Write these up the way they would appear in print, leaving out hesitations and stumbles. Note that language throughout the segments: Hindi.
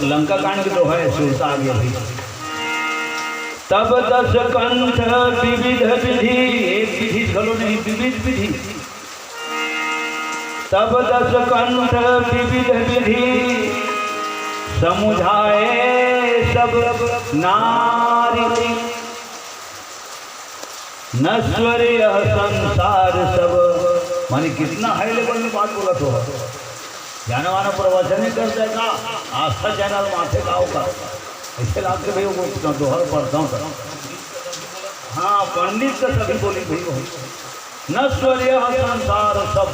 लंका कांड जो है सुरता आगे भी। तब 10 कंठ विविध विधि, एक विधि चलो नहीं विविध विधि। तब 10 कंठ विविध विधि, समुझाए सब नारी। नश्वर यह संसार सब, माने कितना हाई लेवल में बात बोला तो जानवाना प्रवचन ही करता है का आस्था चैनल माथे का होगा ऐसे लागते भाई वो दोहर पढ़ता हूँ। हाँ पंडित तो सभी बोली भाई हो नश्वर यह संसार सब,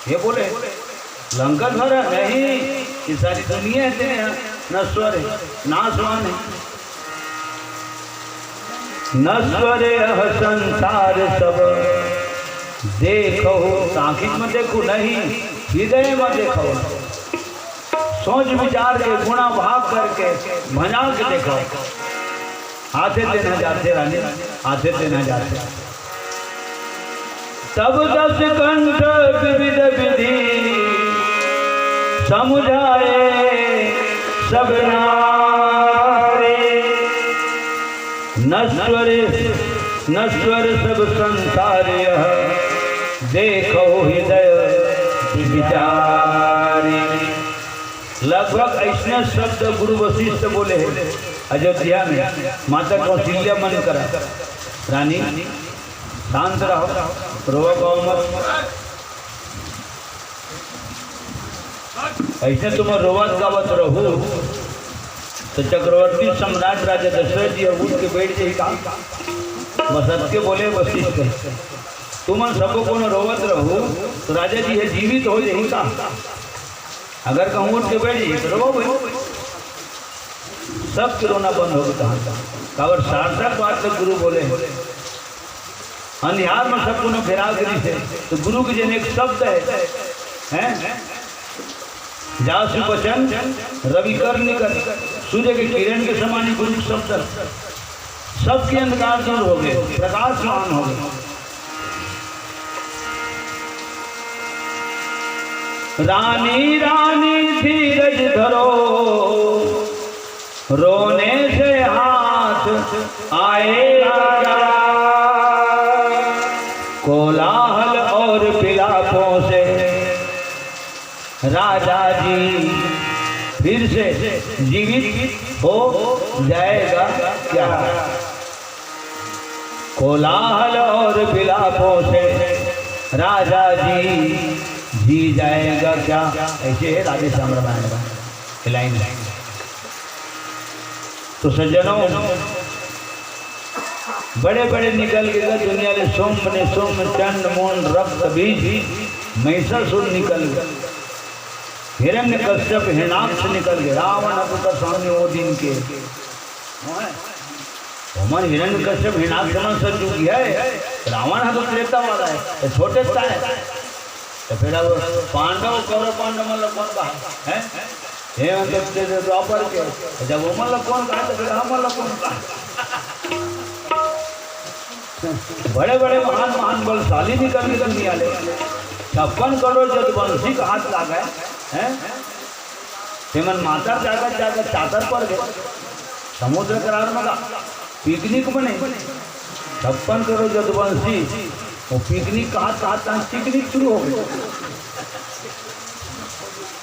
ये बोले लंका घर नहीं, ये सारी दुनिया है नश्वर है, नाशवान है। नश्वर यह संसार सब, देखो सांखिक में देखो नहीं, हृदय में देखो। सोच विचार के गुणा भाग करके भजा के देखो। आते देना जाते रानी, आते देना जाते। तब 10 कंठ विविध विधि, समुझाए सब नारी। नश्वर सब संसार यह, देखो हृदय विचारी। लगभग ऐसे शब्द गुरु वशिष्ठ बोले हैं अयोध्या में। माता कौशल्या मन करा रानी शांत रहो, रोवा गाओ मत। ऐसे तुम रोवत गावत रहो तो चक्रवर्ती सम्राट राजा दशरथ जी उठ के बैठ जाए का बसत के बोले वशिष्ठ तुम सबको को रोवत रहो तो राजा जी है जीवित हो जाए का। अगर कहूँ उठ के बैठ जाइए तो रो भाई सब रोना बंद हो गया। कावर सार्थक बात तो गुरु बोले अंधियार में सबको न फेरा करी थे तो गुरु के जन एक शब्द है जासु वचन रवि कर निकल, सूर्य के किरण के समान ही गुरु शब्द सबके अंधकार दूर हो गए, प्रकाशमान हो गए। रानी रानी धीरज धरो, रोने से हाथ आएगा। कोलाहल और विलापों से राजा जी फिर से जीवित हो जाएगा क्या। कोलाहल और विलापों से राजा जी जाएगा क्या। ऐसे है राधे श्याम रामायण का लाइन। तो सज्जनों बड़े बड़े निकल गए दुनिया के सोम बने सोम चंड मोन रक्त बीज महिषासुर निकल गए, हिरण्य कश्यप हिरणाक्ष निकल गए, रावण का सामने वो दिन के मन हिरण्य कश्यप हिरणाक्ष मन सज्जू की है। रावण है तो त्रेता वाला है, छोटे सा है। तो फिर अब पांडव कौरव पांडव मतलब कौन कहा है द्वापर के, जब वो मतलब कौन कहा तो फिर हम मतलब कौन कहा। बड़े बड़े महान महान बलशाली निकल गए दुनिया ले। 56 करोड़ जदवंशी का हाथ लागा है हेमन माता जाकर जाकर चादर पर गए समुद्र करार मगा पिकनिक बने। 56 करोड़ जदवंशी वो पिकनिक कहा पिकनिक शुरू हो गई।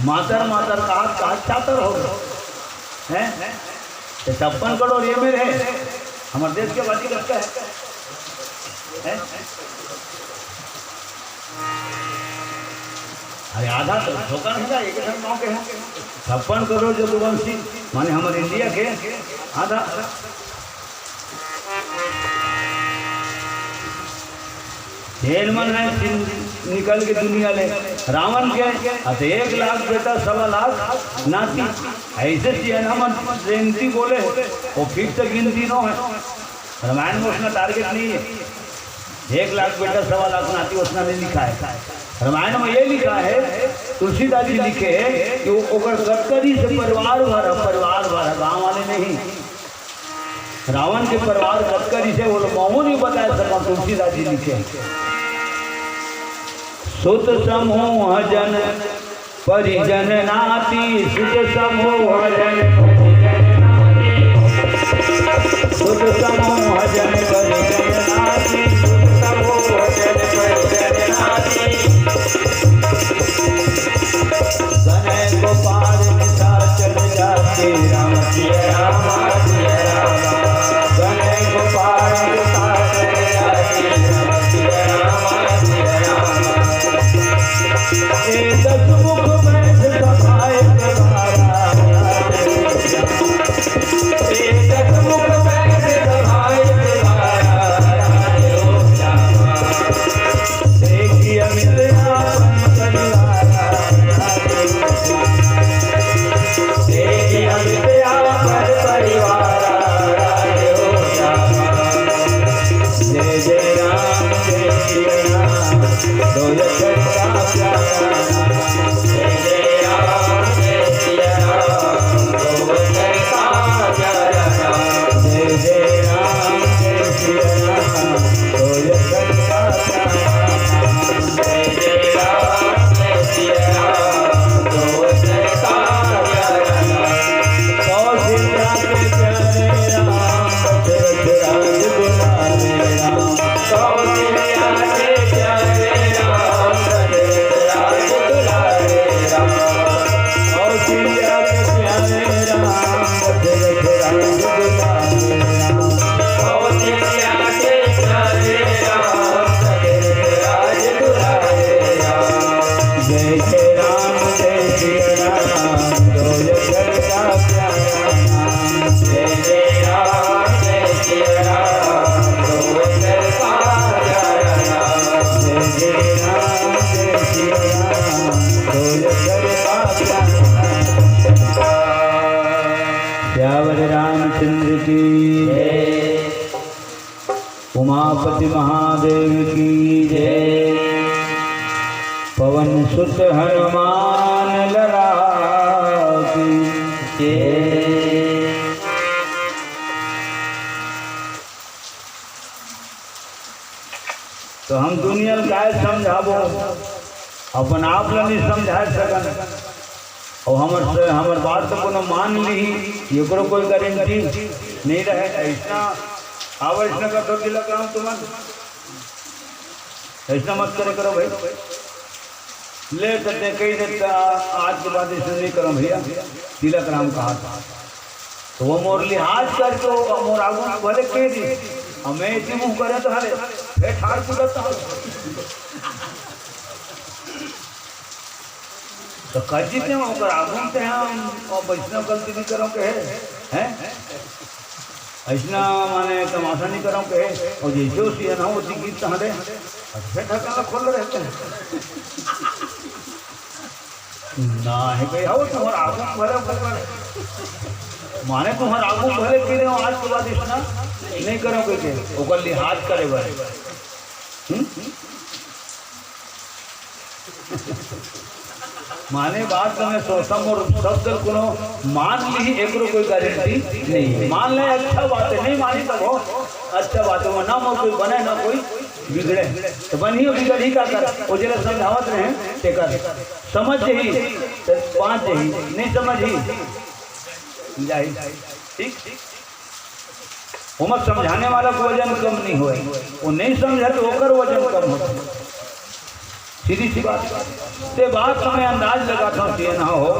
मातर मातर कहा चातर हो गए हैं। 56 करोड़ ये में रहे हमारे देश के बाजी लगता है। अरे आधा तो धोखा नहीं था, एक गाँव के हैं 56 करोड़ जदुवंशी माने हमारे इंडिया के आधा। ढेर मन है निकल के दुनिया ले। रावण के 1 लाख बेटा 1.25 लाख नाती ऐसे जयंती बोले वो फिर तक गिनती न है। रामायण में उसका टारगेट नहीं है 1 लाख बेटा 1.25 लाख नाती, उसने नहीं लिखा है। रामायण में ये लिखा है तुलसीदास जी लिखे कि वो कटकरी से परिवार भर गाँव वाले नहीं। रावण के परिवार कटकरी से वो महू नहीं बताया सका, तुलसीदास जी लिखे। सुत समूह जन परिजन नाती सुध समूह जन सुध समूह जन परिजन नाती सुध समूह जन परिजन नाती गने गोपाल निशा चल जाते राम सिया राम गने गोपाल निशा चल जाते राम सिया राम दस मुख बैठ सभाए सभारा दस मुख बैठ सभाए सभारा देखिए मिलना देखिए मिलया पर परिवार जय जय राम जय श्री राम दो अक्षर का प्यारा जय जय राम जय श्री राम दो अक्षर का प्यारा जय जय राम जय श्री राम दो अक्षर का प्यारा जय जय राम जय श्री राम दो अक्षर का प्यारा कौशल्या के प्यारे राम दशरथ राज दुलारे राम कौशल्या के प्यारे राम दशरथ राज दुलारे राम कौशल्या के प्यारे राम दशरथ राज दुलारे राम कौशल्या के प्यारे राम दशरथ राज दुलारे राम जय जय राम जय श्री राम दो अक्षर का प्यारा नाम जय जय राम जय श्री राम दो अक्षर का प्यारा नाम जय जय राम जय श्री राम दो अक्षर का प्यारा श्यावर रामचंद्र की जय उमापति महादेव की जय पवन सुत हनुमान लला की जय तो हम दुनिया काय समझाबो अपन आप नहीं समझा सकन और हमर बात तो कोनो मान ली एकरो कोई गारंटी नहीं रहे ऐसा आवश्यक का तो तिलक राम तुम ऐसा मत करे करो भाई ले सकते कई देता आज के बाद ऐसा नहीं करो भैया तिलक राम कहा था तो वो मोर लिहाज कर तो मोर आगू भले कह दी हमें इसी मुँह करे तो हरे फिर ठार कूदता तो कजी थे होकर आगू थे हम और वैष्णव गलती नहीं करो के हैं ऐसा माने तमाशा नहीं करो के और जैसे उसी है ना उसी गीत हरे फिर ठकाना खोल रहते हैं ना है कहीं हो तुम्हारा आगू भले माने तुम्हारा आगू भले कि आज के बाद इतना नहीं करो के ओकर लिहाज करे बारे माने बात में सोचम और शब्द कोनो मान ली एकरो कोई गारंटी नहीं मान ले अच्छा बात है नहीं मानी तब हो अच्छा बात है ना मोर कोई बने ना कोई बिगड़े तो बनियो बिगड़ी का कर ओ जरा समझावत रहे ते कर समझ ही तो बात ही नहीं समझ ही जाई ठीक वो मत समझाने वाला को वजन कम नहीं होए वो नहीं समझा तो होकर वजन कम होता सीधी सी बात ते बात हमें अंदाज लगाता हूँ ना हो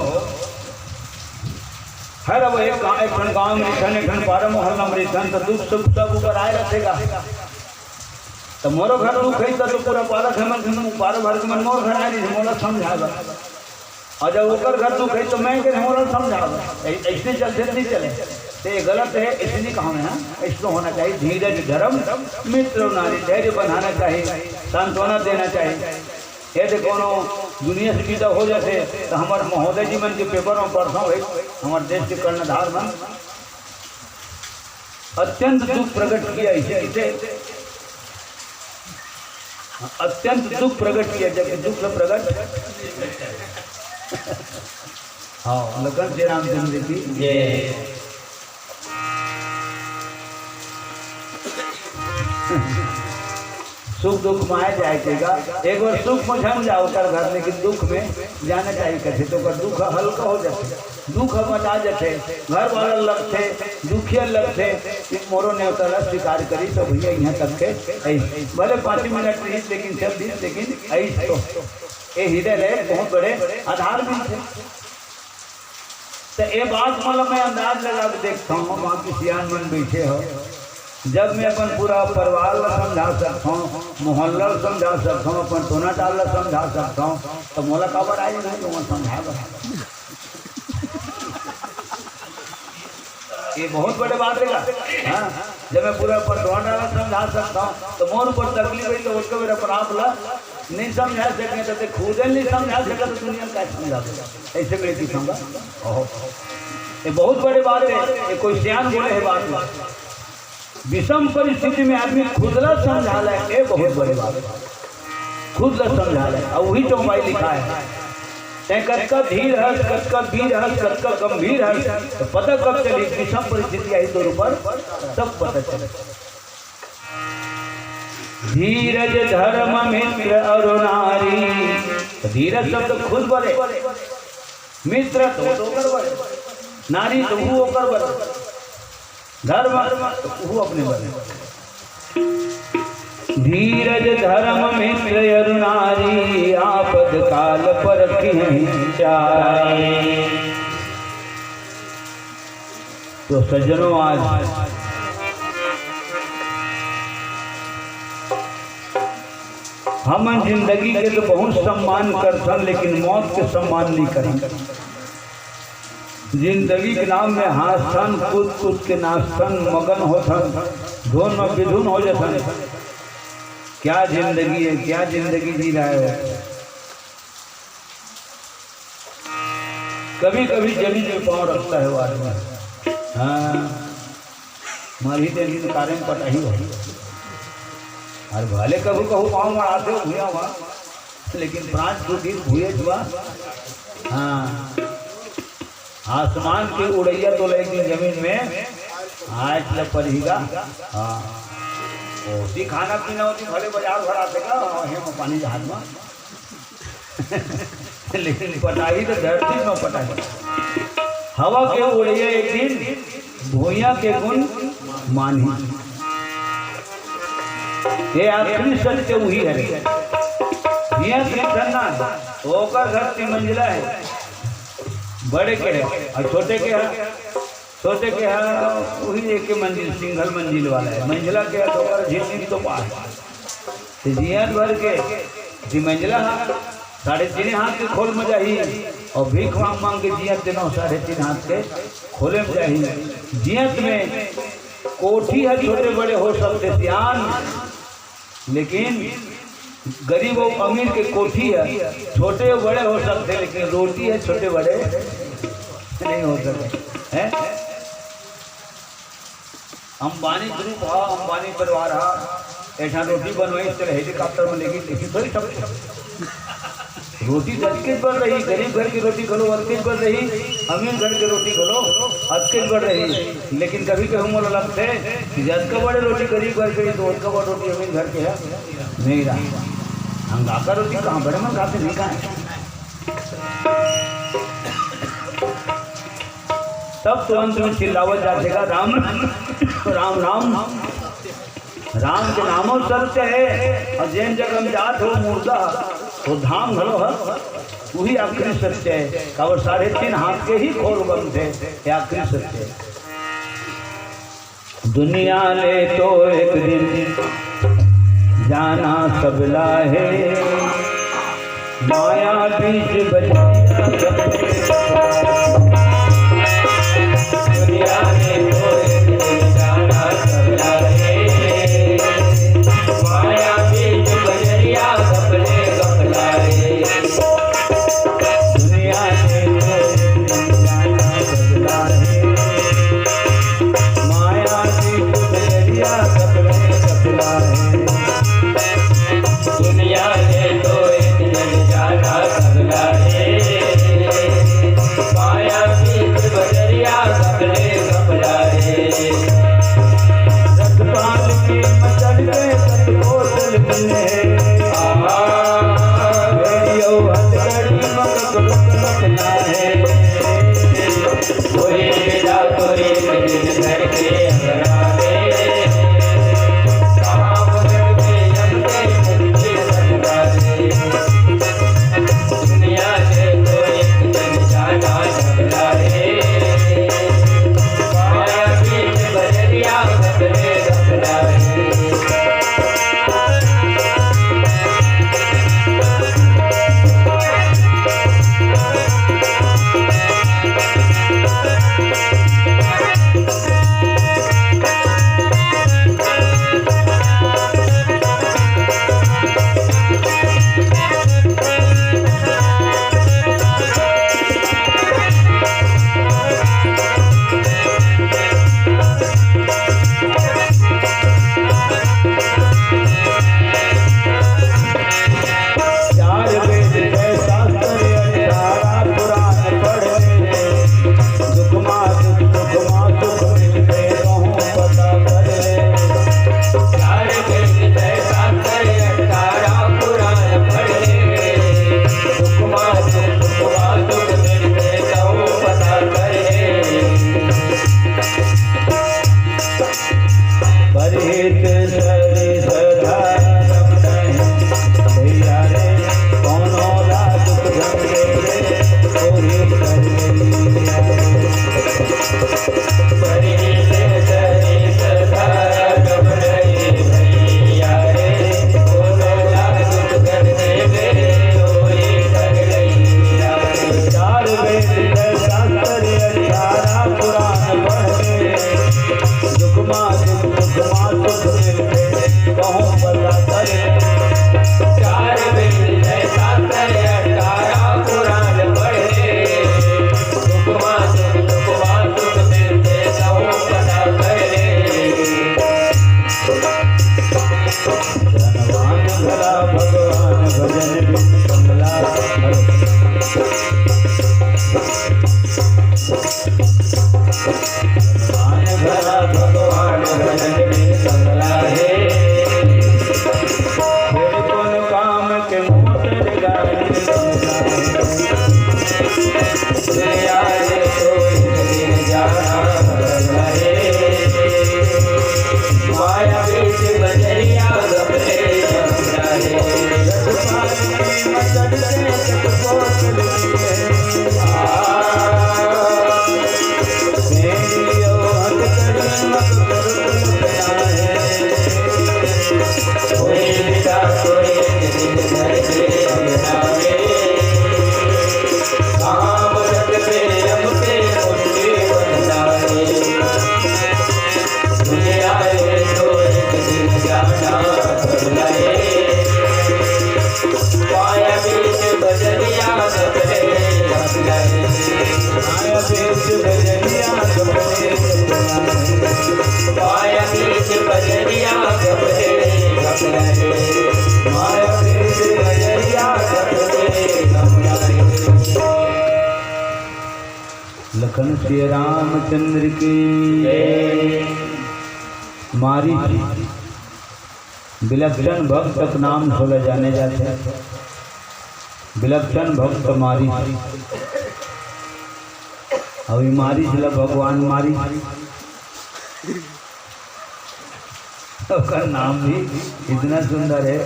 हर अब एक खंड गाँव में रिठन एक खंड 12 मोहल्ला में रिठन तो दुख सुख सब ऊपर आए रहेगा तो मोरो घर दुख है तो पूरा 12 भर के मन मोर घर आए मोला समझागा और जब ओकर घर दुख है तो मैं के मोला समझागा ऐसे चलते नहीं चले तो ये गलत है इसलिए कहा है ऐसा होना चाहिए धीरज धर्म मित्र नारी धैर्य बनाना चाहिए सांत्वना देना चाहिए यदि कोनो दुनिया से विदा हो जाते तो हमारे महोदय जी मन के पेपर में पढ़ता हूँ हमारे देश के कर्णधार मन अत्यंत दुख प्रकट किया इसे अत्यंत दुख प्रकट किया जब दुख प्रकट हाँ लगन श्री रामचंद्र की जय सुख दुख में आ जाएगा। एक बार सुख में झन जाओ कर घर, लेकिन दुख में जाना चाहिए कैसे तो कर दुख हल्का हो जाते, दुख बता जाते, घर वाला लगते, दुखिया लगते। मोरो ने उतरा स्वीकार करी तो भैया यहाँ तक के भले 5 मिनट रही, लेकिन चल दी, लेकिन ऐसे तो ये हृदय रहे बहुत बड़े आधार भी थे। तो ये बात मतलब मैं अंदाज लगा के देखता हूँ, वहाँ की सियान मन बैठे हो, जब मैं अपन पूरा परिवार ला समझा सकता हूँ, मोहल्ला समझा सकता हूँ, अपन टोना टाल समझा सकता हूँ, तो मोला खबर आई नहीं तो मैं समझा ये बहुत बड़े बात रहेगा। हाँ, जब मैं पूरा अपन टोना टाल समझा सकता हूँ तो मोर ऊपर तकलीफ हुई तो उसको मेरा प्राप ला नहीं समझा सके तो खुद नहीं समझा सका तो दुनिया का समझा सका। ऐसे मेरे की समझा ये बहुत बड़ी बात है। ये कोई सियान बोले है बात में, विषम परिस्थिति में आदमी खुदला समझा ले, ये बहुत बड़ी बात है। खुदला समझा ले और वही तो भाई लिखा है, कटका धीर है, कटका वीर है, कटका गंभीर है। तो पता कब चली विषम परिस्थिति आई तौर पर, तब पता चले। धीरज धर्म मित्र और नारी, धीरज शब्द खुद बोले, मित्र तो बड़े, नारी तो वो होकर बड़े, धर्म तो वो अपने बने। धीरज धर्म मित्र और नारी, आपद काल पर चाय। तो सज्जनों, आज हम जिंदगी के तो बहुत सम्मान करते, लेकिन मौत के सम्मान नहीं करेंगे। जिंदगी के नाम में हासन कूद कूद के नाचन मगन होथन, धुन में विधुन हो जाथन। क्या जिंदगी है, क्या जिंदगी जी रहा है। कभी कभी जमीन में पाँव रखता है वो आदमी। हाँ, मारी दिन कार्य में पटाही हो, और भले कभी कहूँ पाँव मराते हो भूया हुआ, लेकिन प्राण टूटी भूये जुआ। हाँ, आसमान की उड़ैया तो एक दिन जमीन में आज लग पड़ेगा। हाँ, होती खाना पीना होती भले बाजार भरा देगा हेम पानी जहाज में, लेकिन पटाई तो धरती में पटाई। हवा के उड़ैया एक दिन भूया के गुण मानी। ये आखिरी सत्य वही है। होकर घर 3 मंजिला है, बड़े के है और छोटे के है। छोटे के है वही एक मंजिल, सिंगल मंजिल वाला है। मंजिला के है तो झिल्ली तो पार है। जियन भर के 3 मंजिला 3.5 हाथ के खोल में जाही, और भीख मांग मांग के जियत देना 3.5 हाथ के खोले में जाही। जियत में कोठी है, छोटे बड़े हो सकते सियान, लेकिन गरीब और अमीर के कोठी है, छोटे बड़े हो सकते, लेकिन रोटी है छोटे बड़े नहीं हो सकते हैं। अंबानी ग्रुप हा, अंबानी परिवार हा, ऐसा रोटी बनवाई चले हेलीकॉप्टर में लेगी, लेकिन थोड़ी सब रोटी अटकेज बढ़ रही। गरीब घर की रोटी खलो अटकेज बढ़ रही, अमीर घर की रोटी खलो अटकेज बढ़ रही। लेकिन कभी कभी मोला लगते जब का बड़े रोटी गरीब घर के, तो उसका बड़ा रोटी अमीर घर के है नहीं रहा। हंगा का रोटी कहाँ बड़े मन खाते नहीं खाए। तब तुरंत में चिल्लावत जाएगा राम राम राम, राम के नामों सत्य है। और जैन जगह में जात हो मुर्दा वो धाम घलो है, वही आखिरी सत्य है। और 3.5 हाथ के ही खोल बंद थे, आखिरी सत्य है। दुनिया ले तो एक दिन जाना सबला है, माया बीच बलिया। दुनिया ले तो एक दिन जाना सबला है, माया बीच बलिया गपले गपला है। दुनिया ले तो एक दिन जाना सबला है, माया बीच बलिया गपले गपला है। दुनिया ले तो एक दिन जाना सबला है, माया बीच बलिया गपले गपला है। रतपाल की मचल के सतकोसल मिले भेड़ियो हथकड़ी मक लखना है कोई बेटा कोई दिन घर के अंगना में काम करके जमते मुझे सदा दे दुनिया से कोई दिन जाना झगड़ा है माया बीच बजरिया घपले घपला है लखन श्री रामचंद्र की मारी विलक्षण भक्त नाम खोले जाने जाते विलक्षण भक्त मारी अभी मारी चला भगवान मारी उसका नाम भी इतना सुंदर है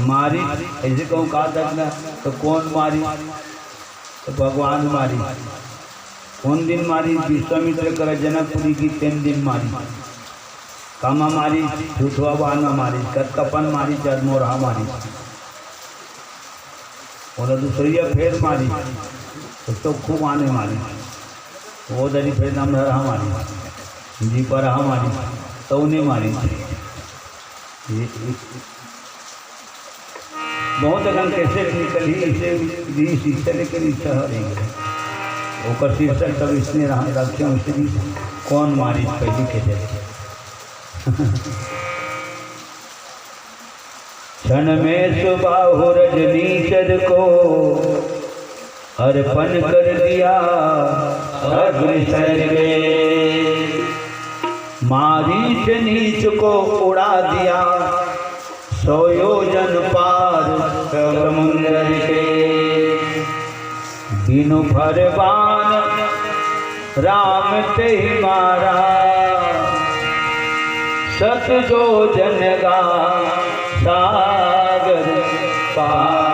मारी। ऐसे कहूँ कहा तक ना तो कौन मारी तो भगवान मारी। कौन दिन मारी विश्वामित्र कर जनकपुरी की 3 दिन मारी। कामा मारी झूठवा बाना मारी कतकपन मारी चरमोरहा मारी और दूसरी फिर मारी तो खूब आने मारी वो दरी फिर नाम रहा मारी जी पर रहा मारी तो उन्हें मारी। बहुत अगन कैसे निकली ऐसे शीर्षक लेकर इच्छा रही ओकर शीर्षक तब इसने रखे उसने कौन मारी पहली के जैसे क्षण में सुबाहु रजनीचर को अर्पण कर दिया अग्निशर में मारीच नीच को उड़ा दिया 100 योजन पार समुद्र के, बिनु फरमान राम ते मारा, सत योजन का सागर पारा।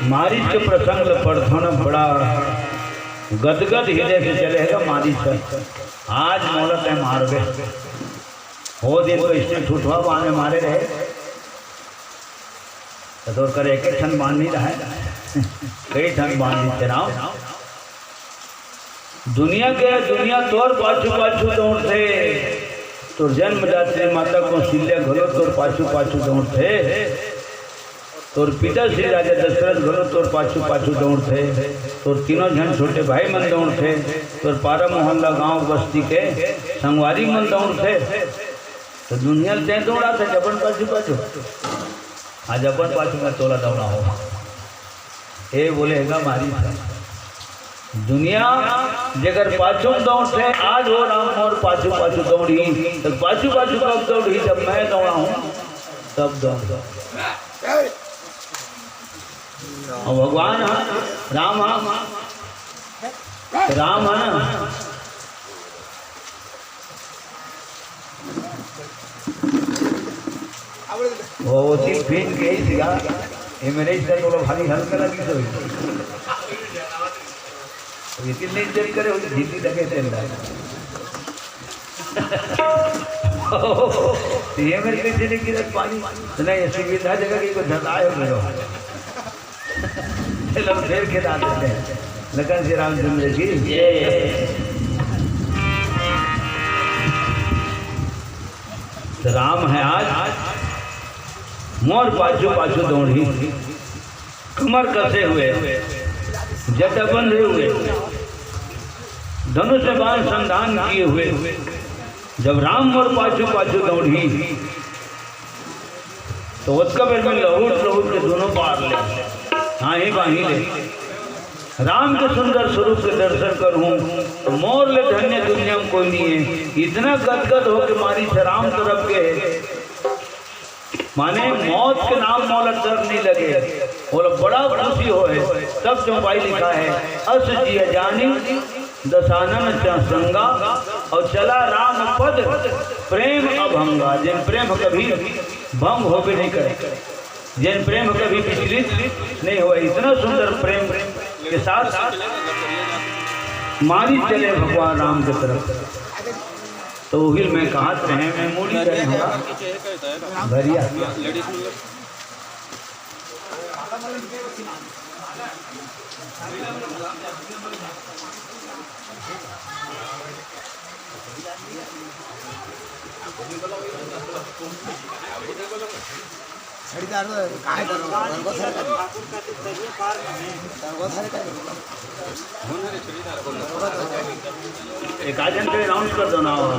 मारीच के प्रसंग पढ़ो न बड़ा गदगद हृदय से चलेगा मारीच। आज मोलत है मारबे हो दिन तो इसने ठुठवा बांधे मारे रहे तो कर एक ठन बांध नहीं रहा है कई ठन बांध दी राम। दुनिया तोर पाछू पाछू दौड़ते, तोर जन्मदात्री माता को सिल्ले घलो तोर पाछू पाछू दौड़ते, तोर पिता श्री राजा दशरथ घलो तोर पाछू पाछू दौड़ते, तोर तीनों जन छोटे भाई मन दौड़ते, तोर पारा मोहल्ला गांव बस्ती के संगवारी मन दौड़ते, तो दुनिया ते दौड़ा था जबन पाछू पाछू। आज अपन पाछू में तोला दौड़ा हो ये बोलेगा मारी दुनिया जगर पाछू दौड़ते। आज हो राम और पाछू पाछू दौड़ी, तो पाछू पाछू कब दौड़ी? जब मैं दौड़ा हूँ तब दौड़। और भगवान राम राम है ना, वो तीन फेंक के ही सीगा ये मेरे इधर तो भारी हल्का लगी तो ये कितने इज्जत करे वो जीती लगे थे ये मेरे पीछे ने गिरत पानी नहीं ऐसी विधा जगह की को धसाए हो मेरे चलो फिर खिला देते हैं लखन श्री रामचंद्र जी। राम है आज मोर पाछू पाछू दौड़ी, कमर कसे हुए, जटा बंधे हुए, धनुष बाण संधान किए हुए। जब राम मोर पाछू पाछू दौड़ी तो उसका फिर में लहूट के दोनों पार ले, हाँ ही बाही ले। राम के सुंदर स्वरूप के दर्शन करूं तो मोर ले धन्य दुनिया में कोई नहीं है। इतना गदगद हो के मारी से राम तरफ के माने मौत के नाम मोलत डर नहीं लगे, बोलो बड़ा खुशी हो है। तब जो भाई लिखा है अस जिय जानी दशानन संगा और चला राम पद प्रेम अभंगा। जिन प्रेम कभी भंग हो भी नहीं करे, जिन प्रेम कभी विचलित नहीं हुआ, इतना सुंदर प्रेम के साथ मारी चले भगवान राम की तरफ। तो हिल में कहा रहे मैं मूड़ी रहे होगा भरिया एक आजन पे अनाउंस कर दो ना बोल